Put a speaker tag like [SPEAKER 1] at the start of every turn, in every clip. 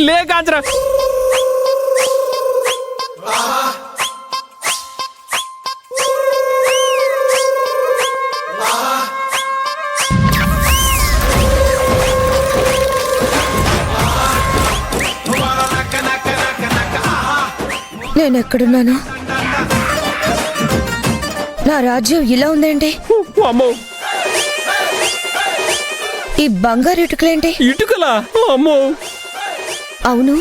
[SPEAKER 1] లే కాంచరా.
[SPEAKER 2] నేనెక్కడున్నాను? నా రాజ్యం ఇలా ఉందేంటి?
[SPEAKER 1] అమ్మో,
[SPEAKER 2] ఈ బంగారు ఇటుకలేంటి?
[SPEAKER 1] ఇటుకలా? అమ్మో,
[SPEAKER 2] అవును,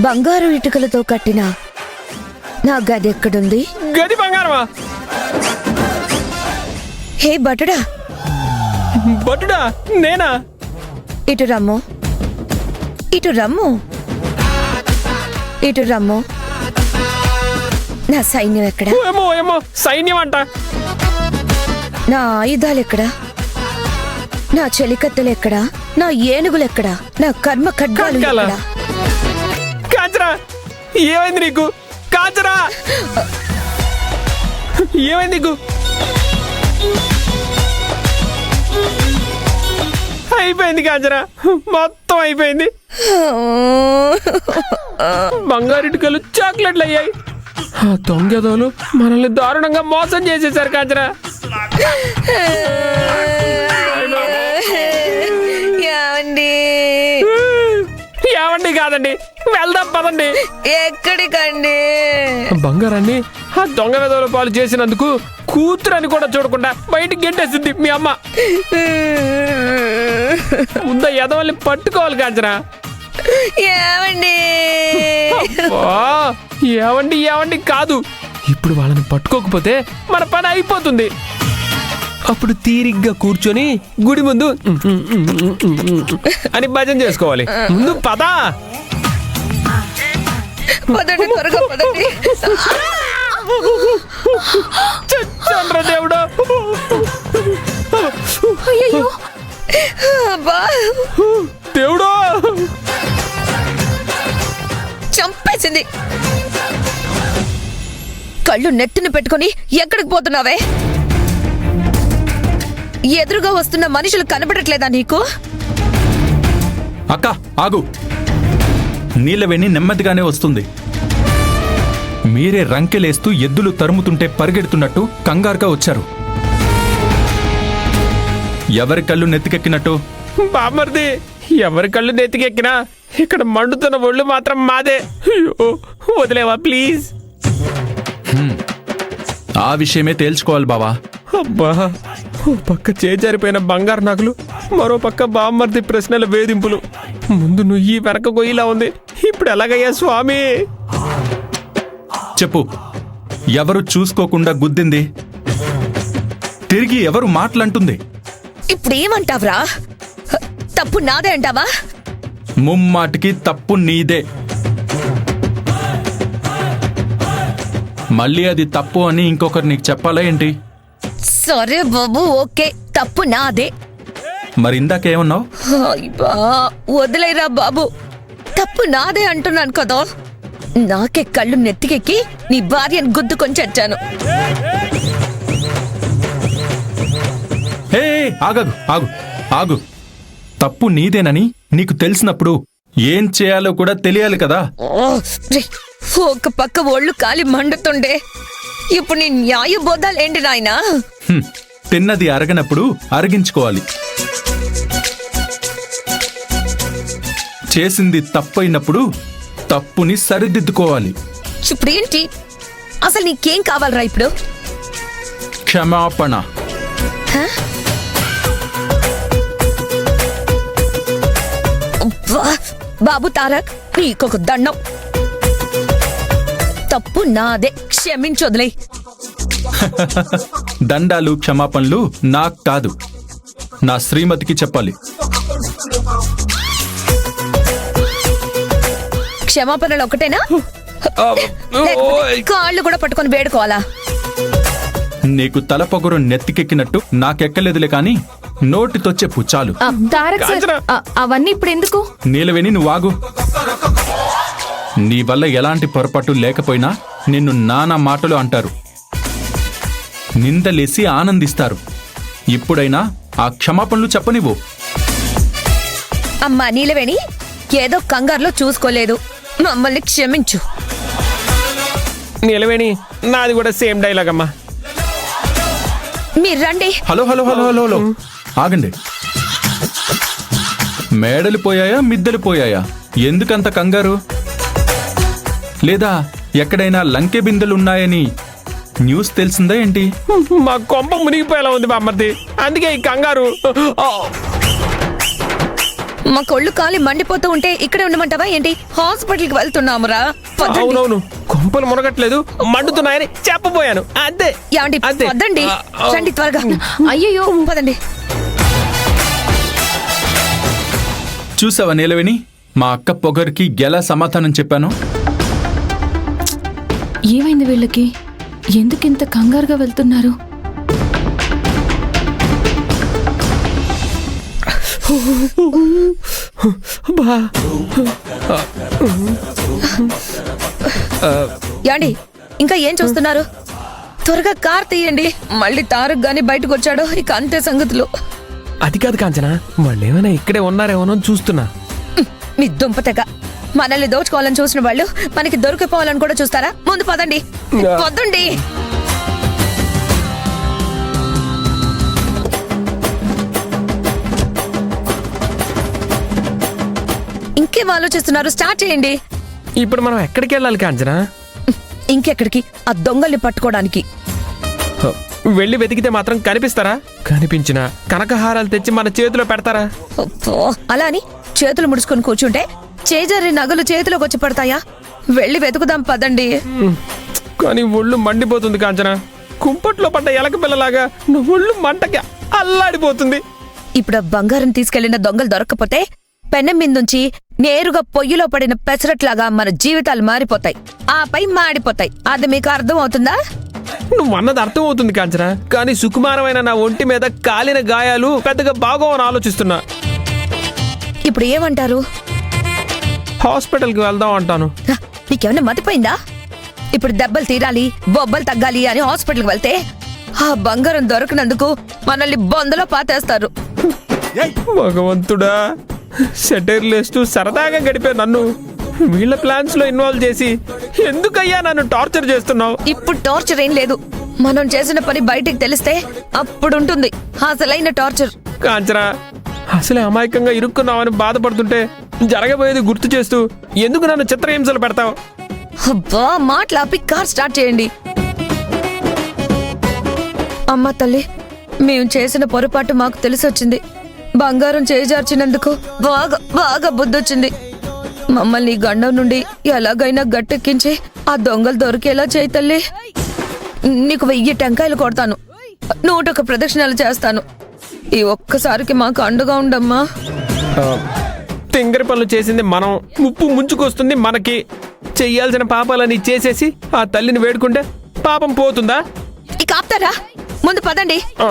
[SPEAKER 2] బంగారు ఇటుకలతో కట్టిన నా గది ఎక్కడుంది?
[SPEAKER 1] గది బంగారమా?
[SPEAKER 2] హే బటుడా,
[SPEAKER 1] బటుడా నేనా?
[SPEAKER 2] ఇటు రమ్ము, ఇటు రమ్ము, ఇటు రమ్ము. నా సైన్యం ఎక్కడా?
[SPEAKER 1] ఏమో ఏమో, సైన్యం అంట.
[SPEAKER 2] నా ఆయుధాలు ఎక్కడా? నా చెలికత్తెలు ఎక్కడా? నా ఏనుగులు ఎక్కడా? నా కర్మ ఖడ్గాలు
[SPEAKER 1] ఖడ్గాలా?
[SPEAKER 2] ఎక్కడా?
[SPEAKER 1] కాంచరా, ఏమైంది నీకు? కాంచరా, ఏమైంది నీకు? అయిపోయింది కాంచరా, మొత్తం అయిపోయింది. బంగారిటికలు చాక్లెట్లు అయ్యాయి. ఆ దొంగదోలు మనల్ని దారుణంగా మోసం చేసేసారు కాంచరా.
[SPEAKER 2] ఏమండి?
[SPEAKER 1] ఏమండి కాదండి, వెళ్దాం పదండి.
[SPEAKER 2] ఎక్కడికండి?
[SPEAKER 1] బంగారాన్ని ఆ దొంగ వెదవుల పాలు చేసినందుకు కూతురని కూడా చూడకుండా బయటికి గెంటేసింది మీ అమ్మ. ముందు ఎదవల్ని పట్టుకోవాలి కాంచరా.
[SPEAKER 2] ఏమండి?
[SPEAKER 1] ఏవండి ఏవండి కాదు, ఇప్పుడు వాళ్ళని పట్టుకోకపోతే మన పని అయిపోతుంది. అప్పుడు తీరిగ్గా కూర్చొని గుడి ముందు అని భజన చేసుకోవాలి. ముందు పదా.
[SPEAKER 2] పదండి, త్వరగా పదండి.
[SPEAKER 1] చంద్ర దేవుడు,
[SPEAKER 2] అబ్బా,
[SPEAKER 1] దేవుడు
[SPEAKER 2] చంపేసింది. కళ్ళు నెత్తిన పెట్టుకొని ఎక్కడికి పోతున్నావే? ఎదురుగా వస్తున్న మనుషులు కనబడట్లేదా నీకు?
[SPEAKER 3] అక్క ఆగు, నీలవేణి నెమ్మదిగానే వస్తుంది. మీరే రంకెలేస్తూ ఎద్దులు తరుముతుంటే పరిగెడుతున్నట్టు కంగారుగా వచ్చారు. ఎవరి కళ్ళు నెత్తికెక్కినట్టు?
[SPEAKER 1] బామర్ది, ఎవరి కళ్ళు నెత్తికెక్కినా ఇక్కడ మండుతున్న ఒళ్ళు మాత్రం మాదే. అయ్యో, వదిలేవా ప్లీజ్.
[SPEAKER 3] ఆ విషయమే తేల్చుకోవాలి బావా.
[SPEAKER 1] అబ్బా, ఓ పక్క చేజారిపోయిన బంగారు నగలు, మరో పక్క బామ్మర్ది ప్రశ్నల వేధింపులు. ముందు నుయ్యి వెనక గొయ్యిలా ఉంది. ఇప్పుడు ఎలాగయ్యా స్వామి?
[SPEAKER 3] చెప్పు, ఎవరు చూసుకోకుండా గుద్దింది? తిరిగి ఎవరు మాటలంటుంది?
[SPEAKER 2] ఇప్పుడు ఏమంటావ్రా? తప్పు నాదే అంటావా?
[SPEAKER 3] ముమ్మాటికి తప్పు నీదే. మళ్ళీ అది తప్పు అని ఇంకొకరు నీకు చెప్పాలా ఏంటి?
[SPEAKER 2] సరే బాబు, ఓకే, తప్పు నాదే.
[SPEAKER 3] మరి ఇందాకేమన్నావు?
[SPEAKER 2] అయ్యా, వదిలేరా బాబు, తప్పు నాదే అంటున్నాను కదా. నాకే కళ్ళు నెత్తికెక్కి నీ భార్యను గుద్దుకొని చచ్చాను.
[SPEAKER 3] హే, ఆగదు, ఆగు ఆగు. తప్పు నీదేనని నీకు తెలిసినప్పుడు ఏం చేయాలో కూడా తెలియాలి కదా.
[SPEAKER 2] రేయ్, ఒక పక్క ఒళ్ళు కాలి మండుతుండే. ఇప్పుడు నీ న్యాయ బోధాలేంటి నాయనా?
[SPEAKER 3] తిన్నది అరగనప్పుడు అరిగించుకోవాలి. చేసింది తప్పైనప్పుడు తప్పుని సరిదిద్దుకోవాలి.
[SPEAKER 2] ఇప్పుడేంటి అసలు నీకేం కావాలరా ఇప్పుడు?
[SPEAKER 3] క్షమాపణ.
[SPEAKER 2] బాబు తారక్, నీకొక దండం. తప్పు నాదే, క్షమించొదిలే.
[SPEAKER 3] దండాలు క్షమాపణలు నాకు కాదు, నా శ్రీమతికి చెప్పాలి.
[SPEAKER 2] క్షమాపణలు ఒకటేనా? లేకపోతే కాళ్ళు కూడా పట్టుకొని వేడుకోవాలా?
[SPEAKER 3] నీకు తలపొగరు నెత్తికెక్కినట్టు నాకెక్కలేదులే కాని నోటితో చెప్పు చాలు.
[SPEAKER 4] తారక్ సార్, అవన్నీ ఇప్పుడు ఎందుకు?
[SPEAKER 3] నీలవేణి, నువ్వు ఆగు. నీ వల్ల ఎలాంటి పొరపాటు లేకపోయినా నిన్ను నానా మాటలు అంటారు, నిందలేసి ఆనందిస్తారు. ఇప్పుడైనా ఆ క్షమాపణలు చెప్పనివ్వు.
[SPEAKER 2] అమ్మా నీలవేణి, ఏదో కంగారులో చూసుకోలేదు. మమ్మల్ని క్షమించు.
[SPEAKER 1] నిలవేణి, నాది కూడా సేమ్ డైలాగ్ అమ్మా.
[SPEAKER 2] మీరు రండి.
[SPEAKER 3] Hello hello hello hello hello ఆగండి. మేడలు పోయాయా మిద్దెలు పోయాయా? ఎందుకంత కంగారు? లేదా ఎక్కడైనా లంకె బిందెలు ఉన్నాయని న్యూస్ తెలిసిందా ఏంటి?
[SPEAKER 1] మా కొంప మునిగిపోయేలా ఉంది బామ్మర్ది, అందుకే ఈ కంగారు. ఆ,
[SPEAKER 2] మా కొళ్ళు కాలి మండిపోతూ ఉంటే ఇక్కడే ఉండమంటావా ఏంటి? హాస్పిటల్కి వెళ్తున్నామురా. పదండి.
[SPEAKER 1] అవునవును, కొంపలు మునగట్లేదు, మండుతున్నాయని చెప్పబోయాను అంతే.
[SPEAKER 2] యాండి
[SPEAKER 1] అంతే.
[SPEAKER 2] పదండి, రండి త్వరగా.
[SPEAKER 4] అయ్యయ్యో
[SPEAKER 2] పదండి.
[SPEAKER 3] చూసావా నీలవేణి, మా అక్క పొగరికి ఎలా సమాధానం చెప్పాను?
[SPEAKER 4] ఏమైంది వీళ్ళకి? ఎందుకింత కంగారుగా వెళ్తున్నారు?
[SPEAKER 1] బా.
[SPEAKER 2] యాండి ఇంకా ఏం చూస్తున్నారు? త్వరగా కార్ తీయండి. మళ్ళీ తారక్ గాని బయటకు వచ్చాడో ఇక అంతే సంగతులు.
[SPEAKER 1] అది కాదు కాంచన, వాళ్ళు ఏమైనా ఇక్కడే ఉన్నారేమోనో చూస్తున్నా.
[SPEAKER 2] మీ దుంపతెగ. మనల్ని దోచుకోవాలని చూసిన వాళ్ళు మనకి దొరికిపోవాలని కూడా చూస్తారా? ముందు పదండి, పదండి. ఇంకేం ఆలోచిస్తున్నారు? స్టార్ట్ చేయండి.
[SPEAKER 1] ఇప్పుడు మనం ఎక్కడికి వెళ్ళాలి కాంచన?
[SPEAKER 2] ఇంకెక్కడికి? ఆ దొంగల్ని పట్టుకోవడానికి.
[SPEAKER 1] వెళ్ళి వెతికితే మాత్రం కనిపిస్తారా? కనిపించినా కనకహారాలు తెచ్చి మన చేతిలో పెడతారా?
[SPEAKER 2] అబ్బో, అలా అని చేతులు ముడుచుకొని కూర్చుంటే చేజారి నగలు చేతిలోకి వచ్చి పడతాయా? వెళ్ళి వెతుకుదాం పదండి.
[SPEAKER 1] కానీ ఒళ్ళు మండిపోతుంది కాంచన. కుంపట్లో పడ్డ ఎలక పిల్లలాగా నువ్వు ఒళ్ళు మంటకి అల్లాడిపోతుంది.
[SPEAKER 2] ఇప్పుడు ఆ బంగారం తీసుకెళ్లిన దొంగలు దొరక్కపోతే పెనం మీదుంచి నేరుగా పొయ్యిలో పడిన పెసరట్లాగా మన జీవితాలు మారిపోతాయి, ఆపై మాడిపోతాయి. అది మీకు అర్థం అవుతుందా?
[SPEAKER 1] నువ్వు అన్నది అర్థం అవుతుంది కాంచన, కానీ సుకుమారమైన నా ఒంటి మీద కాలిన గాయాలు పెద్దగా బాగోవని ఆలోచిస్తున్నా.
[SPEAKER 2] ఇప్పుడు ఏమంటారు?
[SPEAKER 1] హాస్పిటల్కి వెళ్దాం అంటాను.
[SPEAKER 2] హ, నీకేమన్నా మతిపోయిందా? ఇప్పుడు దెబ్బలు తీరాలి, బొబ్బలు తగ్గాలి అని హాస్పిటల్కి వెళ్తే ఆ బంగారం దొరకనందుకు మనల్ని బొందలో పాతేస్తారు.
[SPEAKER 1] భగవంతుడా, సెటైర్లేస్తూ సరదాగా గడిపే నన్ను వీళ్ళ ప్లాన్స్ లో ఇన్వాల్వ్ చేసి ఎందుకయ్యా నన్ను టార్చర్ చేస్తున్నావు?
[SPEAKER 2] ఇప్పుడు టార్చర్ ఏం లేదు. మనం చేసిన పని బయటికి తెలిస్తే అప్పుడుంటుంది అసలైన టార్చర్.
[SPEAKER 1] కాంచరా, అసలే అమాయకంగా ఇరుక్కున్నావని బాధపడుతుంటే జరగబోయేది గుర్తు చేస్తూ ఎందుకు నన్ను చిత్రహింసలు పెడతావు?
[SPEAKER 2] అబ్బా, మాట్లాపి కార్ స్టార్ట్ చేయండి. అమ్మ తల్లి, మేము చేసిన పొరపాటు మాకు తెలిసొచ్చింది. బంగారం చేజార్చినందుకు బాగా బాగా బుద్ధొచ్చింది. మమ్మల్ని గండం నుండి ఎలాగైనా గట్టెక్కించి ఆ దొంగలు దొరికేలా చేయి తల్లి. నీకు 1000 టెంకాయలు కొడతాను, 101 ప్రదక్షిణాలు చేస్తాను. ఈ ఒక్కసారికి మాకు అండగా ఉండమ్మా.
[SPEAKER 1] తింగరి పనులు చేసింది మనం, ముప్పు ముంచుకొస్తుంది మనకి. చెయ్యాల్సిన పాపాలని చేసేసి ఆ తల్లిని వేడుకుంటే పాపం పోతుందా?
[SPEAKER 2] ఇక ఆపుతారా? ముందు పదండి.
[SPEAKER 1] ఆ.